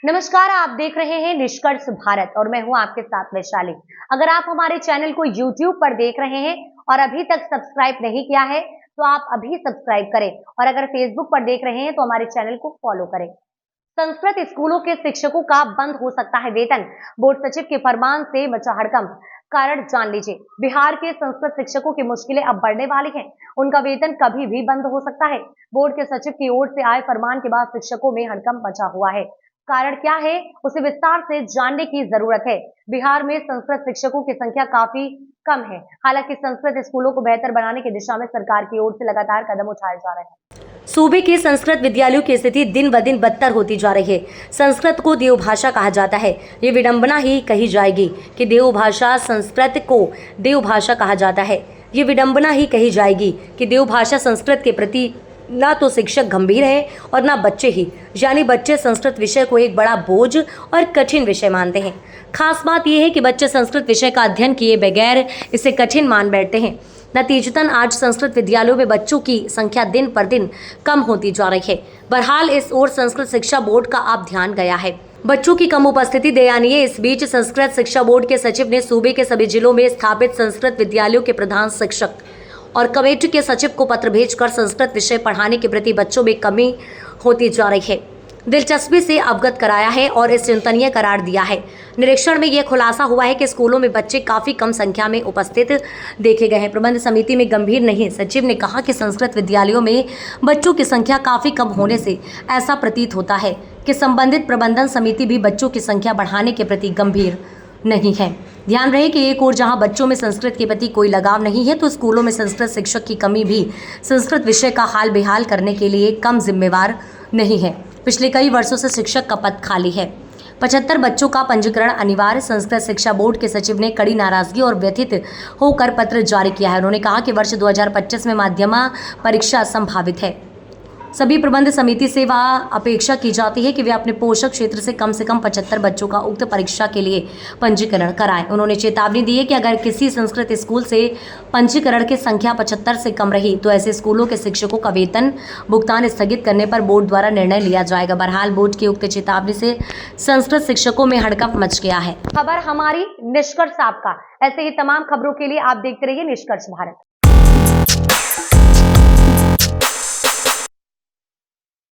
नमस्कार, आप देख रहे हैं निष्कर्ष भारत और मैं हूं आपके साथ वैशाली। अगर आप हमारे चैनल को YouTube पर देख रहे हैं और अभी तक सब्सक्राइब नहीं किया है तो आप अभी सब्सक्राइब करें और अगर Facebook पर देख रहे हैं तो हमारे चैनल को फॉलो करें। संस्कृत स्कूलों के शिक्षकों का बंद हो सकता है वेतन, बोर्ड सचिव के फरमान से मचा हड़कंप। कारण जान लीजिए। बिहार के संस्कृत शिक्षकों की मुश्किलें अब बढ़ने वाली हैं। उनका वेतन कभी भी बंद हो सकता है। बोर्ड के सचिव की ओर से आए फरमान के बाद शिक्षकों में हड़कंप मचा हुआ है। कारण क्या है, उसे विस्तार से जानने की जरूरत है। बिहार में संस्कृत शिक्षकों की संख्या काफी कम है। हालांकि संस्कृत स्कूलों को बेहतर बनाने की दिशा में सरकार की ओर से लगातार कदम उठाए जा रहे हैं। सूबे के संस्कृत विद्यालयों की स्थिति दिन ब दिन बदतर होती जा रही है। संस्कृत को देवभाषा कहा जाता है। ये विडंबना ही कही जाएगी कि देवभाषा संस्कृत को देवभाषा कहा जाता है। ये विडंबना ही कही जाएगी कि देवभाषा संस्कृत के प्रति ना तो शिक्षक गंभीर है और ना बच्चे ही, यानी बच्चे संस्कृत विषय को एक बड़ा बोझ और कठिन विषय मानते हैं। खास बात यह है कि बच्चे संस्कृत विषय का अध्ययन किए बगैर इसे कठिन मान बैठते हैं। नतीजतन आज संस्कृत विद्यालयों में बच्चों की संख्या दिन पर दिन कम होती जा रही है। बहरहाल इस ओर संस्कृत शिक्षा बोर्ड का अब ध्यान गया है। बच्चों की कम उपस्थिति दयनीय। इस बीच संस्कृत शिक्षा बोर्ड के सचिव ने सूबे के सभी जिलों में स्थापित संस्कृत विद्यालयों के प्रधान शिक्षक और कमेटी के सचिव को पत्र भेजकर संस्कृत विषय पढ़ाने के प्रति बच्चों में कमी होती जा रही है दिलचस्पी से अवगत कराया है और इस चिंतनीय करार दिया है। निरीक्षण में यह खुलासा हुआ है कि स्कूलों में बच्चे काफी कम संख्या में उपस्थित देखे गए हैं। प्रबंध समिति में गंभीर नहीं। सचिव ने कहा कि संस्कृत विद्यालयों में बच्चों की संख्या काफी कम होने से ऐसा प्रतीत होता है कि संबंधित प्रबंधन समिति भी बच्चों की संख्या बढ़ाने के प्रति गंभीर नहीं है। ध्यान रहे कि एक और जहां बच्चों में संस्कृत के प्रति कोई लगाव नहीं है तो स्कूलों में संस्कृत शिक्षक की कमी भी संस्कृत विषय का हाल बेहाल करने के लिए कम जिम्मेवार नहीं है। पिछले कई वर्षों से शिक्षक का पद खाली है। 75 बच्चों का पंजीकरण अनिवार्य। संस्कृत शिक्षा बोर्ड के सचिव ने कड़ी नाराजगी और व्यथित होकर पत्र जारी किया है। उन्होंने कहा कि वर्ष 2025 में माध्यमिक परीक्षा संभावित है। सभी प्रबंध समिति से वह अपेक्षा की जाती है कि वे अपने पोषक क्षेत्र से कम 75 बच्चों का उक्त परीक्षा के लिए पंजीकरण कराएं। उन्होंने चेतावनी दी है कि अगर किसी संस्कृत स्कूल से पंजीकरण की संख्या 75 से कम रही तो ऐसे स्कूलों के शिक्षकों का वेतन भुगतान स्थगित करने पर बोर्ड द्वारा निर्णय लिया जाएगा। बहरहाल बोर्ड की उक्त चेतावनी से संस्कृत शिक्षकों में हड़कंप मच गया है। खबर हमारी निष्कर्ष आपका। ऐसे ही तमाम खबरों के लिए आप देखते रहिए निष्कर्ष भारत।